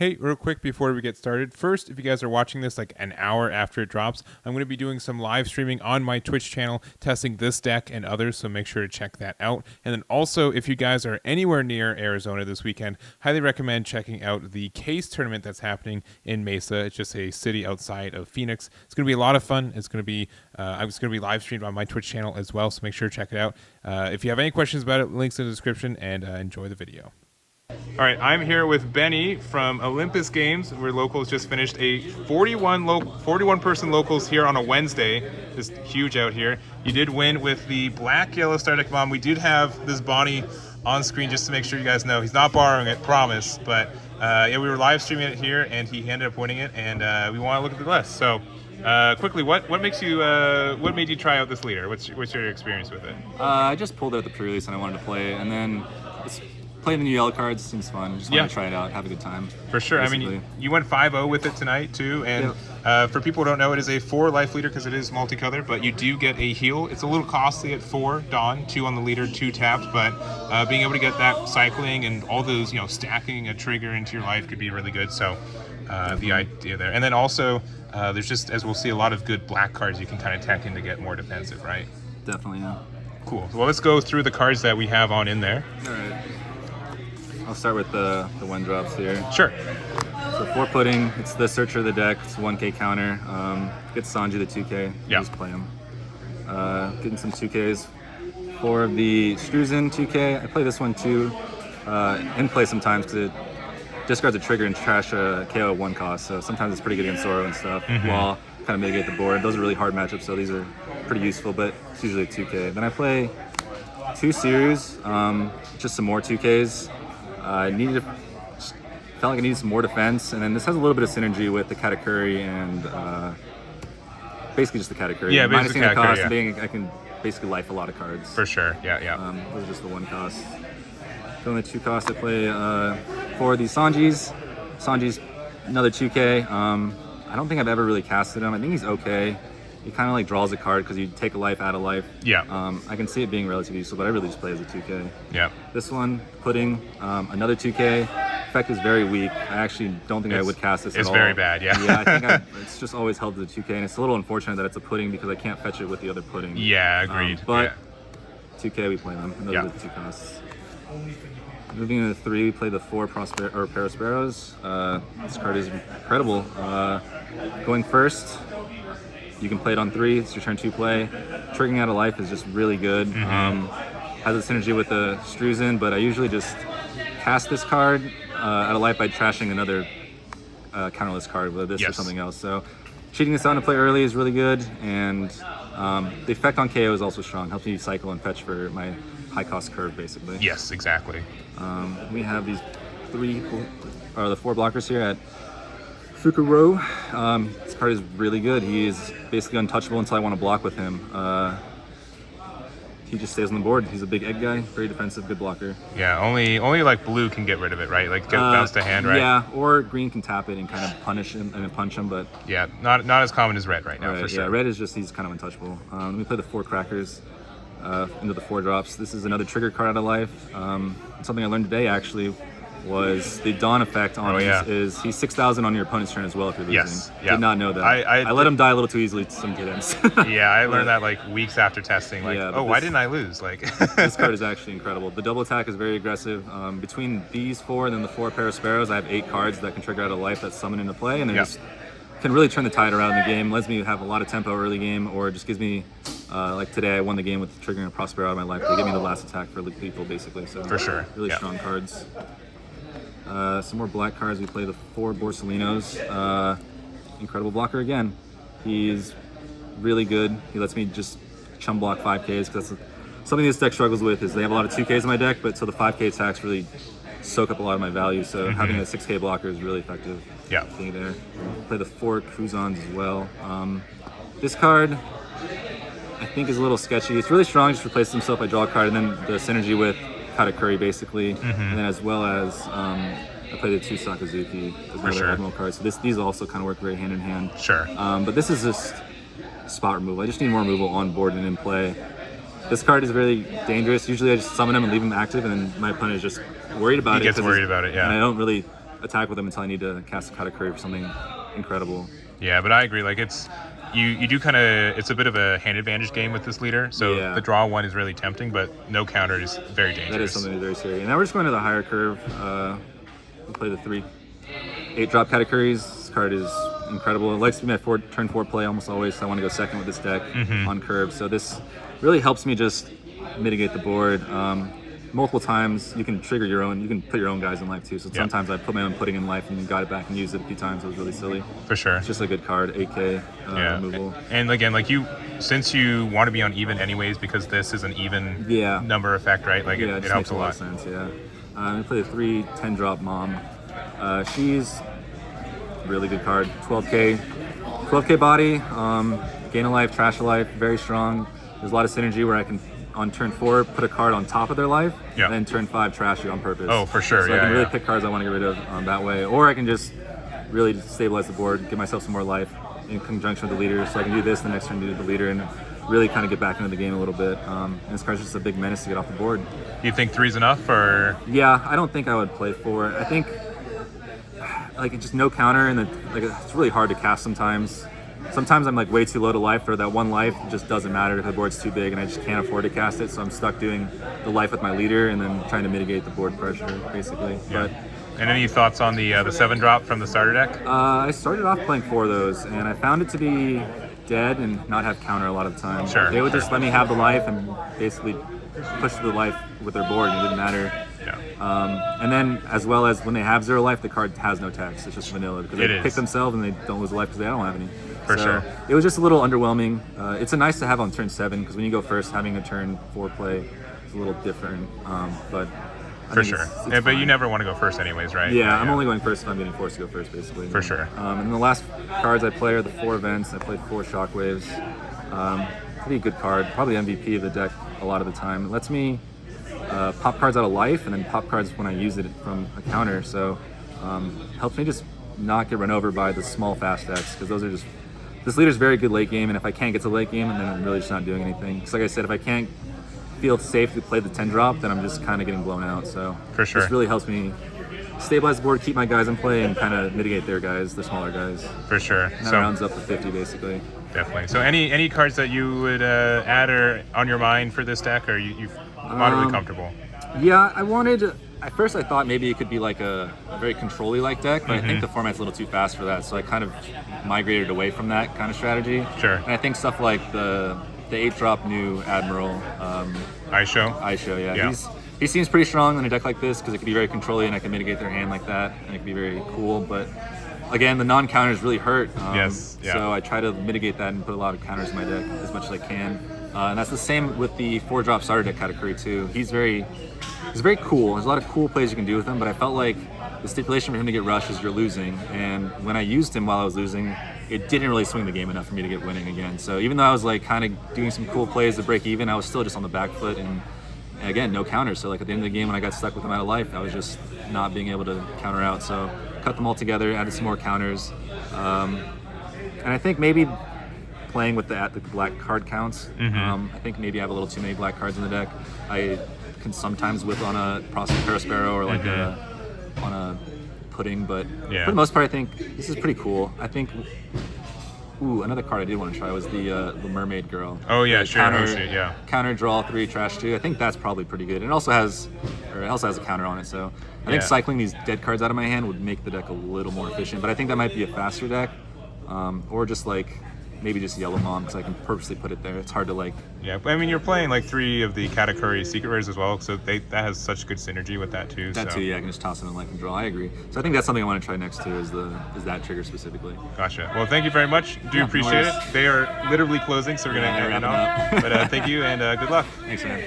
Hey, real quick before we get started, first, if you guys are watching this like an hour after it drops, I'm going to be doing some live streaming on my Twitch channel, testing this deck and others, so make sure to check that out. And then also, if you guys are anywhere near Arizona this weekend, highly recommend checking out the Case tournament that's happening in Mesa. It's just a city outside of Phoenix. It's going to be a lot of fun. It's going to be live streamed on my Twitch channel as well, so make sure to check it out. If you have any questions about it, links in the description, and enjoy the video. All right, I'm here with Bennie from Olympus Games, where locals just finished a 41-person locals here on a Wednesday. It's huge out here. You did win with the black yellow Star Deck Bomb. We did have this Bonnie on screen just to make sure you guys know. He's not borrowing it, promise. But yeah, we were live streaming it here, and he ended up winning it, and we want to look at the list. So quickly, what made you try out this leader? What's your experience with it? I just pulled it at the pre-release and I wanted to play, and then playing the new yellow cards seems fun. Just want to try it out, have a good time. For sure. Basically. I mean, you went 5-0 with it tonight too, and for people who don't know, it is a 4 life leader because it is multicolored, but you do get a heal. It's a little costly at 4 Dawn, 2 on the leader, 2 tapped, but being able to get that cycling and all those, stacking a trigger into your life could be really good. So the idea there, and then also there's just, as we'll see, a lot of good black cards you can kind of tack in to get more defensive, right? Definitely, yeah. Cool. Well, let's go through the cards that we have on in there. All right. I'll start with the one drops here. Sure. So 4 pudding, it's the searcher of the deck, it's 1k counter. Get Sanji the 2k, just play him. Getting some 2ks. For the Struzen 2k, I play this one too, in play sometimes because it discards a trigger and trash a KO at 1 cost, so sometimes it's pretty good against Zoro and stuff, while kind of mitigate the board. Those are really hard matchups, so these are pretty useful, but it's usually a 2k. Then I play 2 series, just some more 2ks. Felt like I needed some more defense, and then this has a little bit of synergy with the Katakuri and basically just the Katakuri. Yeah, minusing the cost, yeah. I can basically life a lot of cards. For sure, yeah. Those are just the 1 cost. Then the 2 cost, I play for the Sanjis. Sanji's another 2k. I don't think I've ever really casted him. I think he's okay. He kind of like draws a card because you take a life, add a life. Yeah. I can see it being relatively useful, but I really just play as a 2k. Yeah. This one, pudding, another 2k. Effect is very weak. I actually don't think I would cast this at all. It's very bad, yeah. Yeah, I think it's just always held to the 2k, and it's a little unfortunate that it's a pudding because I can't fetch it with the other pudding. Yeah, agreed. But 2k, we play them, and those are the 2 costs. Moving into 3, we play the 4 Prosperos. This card is incredible. Going first, you can play it on 3. It's your turn 2 play. Triggering out a life is just really good. Has a synergy with the Struzen, but I usually just cast this card at a life by trashing another counterless card, whether this or something else. So cheating this out to play early is really good, and the effect on KO is also strong. Helps me cycle and fetch for my high cost curve, basically. Yes, exactly. We have these 4 blockers here at Fukuro. This card is really good. He is basically untouchable until I want to block with him. He just stays on the board. He's a big egg guy, very defensive, good blocker. Yeah, only like blue can get rid of it, right? Like get bounced to hand, right? Yeah, or green can tap it and kind of punish him and punch him, but yeah, not as common as red right now, for sure. Yeah, red is just, he's kind of untouchable. Let me play the 4 crackers into the 4 drops. This is another trigger card out of life. Something I learned today actually was the Dawn effect on is he's 6,000 on your opponent's turn as well if you're losing. Yes, yeah. Did not know that. I let him die a little too easily to some kids. Yeah, I learned that like weeks after testing. Like, why didn't I lose? Like, this card is actually incredible. The double attack is very aggressive. Between these 4 and then the 4 Parasparrows, I have 8 cards that can trigger out a life that's summoned into play, and they just can really turn the tide around in the game. Lets me have a lot of tempo early game, or just gives me, like today, I won the game with triggering a Prospero out of my life. They give me the last attack for lethal, basically. So for sure, really strong cards. Some more black cards. We play the 4 Borsalinos. Incredible blocker again. He's really good. He lets me just chum block 5Ks because that's something this deck struggles with. Is they have a lot of 2Ks in my deck, but so the 5K attacks really soak up a lot of my value. So having a 6K blocker is really effective. Yeah. Thing there. Play the 4 Kuzans as well. This card I think is a little sketchy. It's really strong. Just replaces himself. I draw a card, and then the synergy with Katakuri basically, and then as well as I play the 2 Sakazuki as another Admiral card. So these also kind of work very hand in hand. Sure. But this is just spot removal. I just need more removal on board and in play. This card is really dangerous. Usually I just summon him and leave him active, and then my opponent is just worried about it. He gets worried about it, yeah. And I don't really attack with them until I need to cast a katakuri for something incredible. Yeah, but I agree. Like you do kind of, it's a bit of a hand advantage game with this leader. So the draw one is really tempting, but no counter is very dangerous. That is something very scary. And now we're just going to the higher curve. We play the 3 8-drop katakuri's. This card is incredible. It likes to be my turn 4 play almost always, so I want to go second with this deck on curve. So this really helps me just mitigate the board. Multiple times you can trigger your own, you can put your own guys in life too. So sometimes I put my own pudding in life and got it back and used it a few times. It was really silly. For sure. It's just a good card, 8K removal. And again, like since you want to be on even anyways, because this is an even number effect, right? Like it helps a lot. Sense, we play the 3 10-drop mom. She's a really good card. 12K body, gain a life, trash a life, very strong. There's a lot of synergy where I can, on turn 4, put a card on top of their life, and then turn 5 trash it on purpose. Oh, for sure. So I can really pick cards I want to get rid of that way, or I can just really stabilize the board, give myself some more life in conjunction with the leader. So I can do this the next turn, do the leader, and really kind of get back into the game a little bit. And this card's just a big menace to get off the board. Do you think 3's enough, or? Yeah, I don't think I would play 4. I think like it's just no counter, and it's really hard to cast sometimes. Sometimes I'm like way too low to life for that one life. It just doesn't matter if the board's too big and I just can't afford to cast it. So I'm stuck doing the life with my leader and then trying to mitigate the board pressure, basically. Yeah. And any thoughts on the 7-drop from the starter deck? I started off playing 4 of those, and I found it to be dead and not have counter a lot of the time. Sure. They would just let me have the life and basically push the life with their board, and it didn't matter. Yeah. And then, as well as when they have 0 life, the card has no text. It's just vanilla because they pick themselves and they don't lose a life because they don't have any. For sure. It was just a little underwhelming. It's a nice to have on turn 7 because when you go first, having a turn 4 play is a little different. But for sure. But you never want to go first anyways, right? Yeah, I'm only going first if I'm getting forced to go first, basically. For sure. And the last cards I play are the 4 events. I played 4 shockwaves. Pretty good card. Probably MVP of the deck a lot of the time. It lets me pop cards out of life and then pop cards when I use it from a counter. So helps me just not get run over by the small fast decks, because those are just... This leader's very good late game, and if I can't get to late game, then I'm really just not doing anything. Because like I said, if I can't feel safe to play the 10-drop, then I'm just kind of getting blown out. So for sure, this really helps me stabilize the board, keep my guys in play, and kind of mitigate their guys, the smaller guys. For sure. And that rounds up to 50, basically. Definitely. So any cards that you would add or on your mind for this deck, or you moderately comfortable? Yeah, I wanted... At first I thought maybe it could be like a very control-y like deck, but I think the format's a little too fast for that, so I kind of migrated away from that kind of strategy. Sure. And I think stuff like the 8-drop new Admiral... Aisho, yeah. He seems pretty strong in a deck like this because it can be very control-y and I can mitigate their hand like that, and it can be very cool, but again, the non-counters really hurt. So I try to mitigate that and put a lot of counters in my deck as much as I can. And that's the same with the 4-drop starter deck katakuri too. He's very cool. There's a lot of cool plays you can do with him, but I felt like the stipulation for him to get rushed is you're losing. And when I used him while I was losing, it didn't really swing the game enough for me to get winning again. So even though I was like kind of doing some cool plays to break even, I was still just on the back foot, and again, no counters. So like at the end of the game when I got stuck with him out of life, I was just not being able to counter out. So cut them all together, added some more counters. And I think maybe playing with the black card counts, I think maybe I have a little too many black cards in the deck. I can sometimes whip on a Prospero or like on a pudding, but for the most part I think this is pretty cool. I think another card I did want to try was the Mermaid Girl. Oh yeah, counter draw 3, trash 2. I think that's probably pretty good. It also has a counter on it, so I think cycling these dead cards out of my hand would make the deck a little more efficient, but I think that might be a faster deck, or just like maybe just Yellow Mom, because I can purposely put it there. It's hard to like... Yeah, I mean, you're playing like 3 of the Katakuri Secret Rares as well, so that has such good synergy with that too. That too, yeah, I can just toss it in like and draw. I agree. So I think that's something I want to try next too, is that trigger specifically. Gotcha. Well, thank you very much. Appreciate it. They are literally closing, so we're going to end it off. But thank you, and good luck. Thanks, man.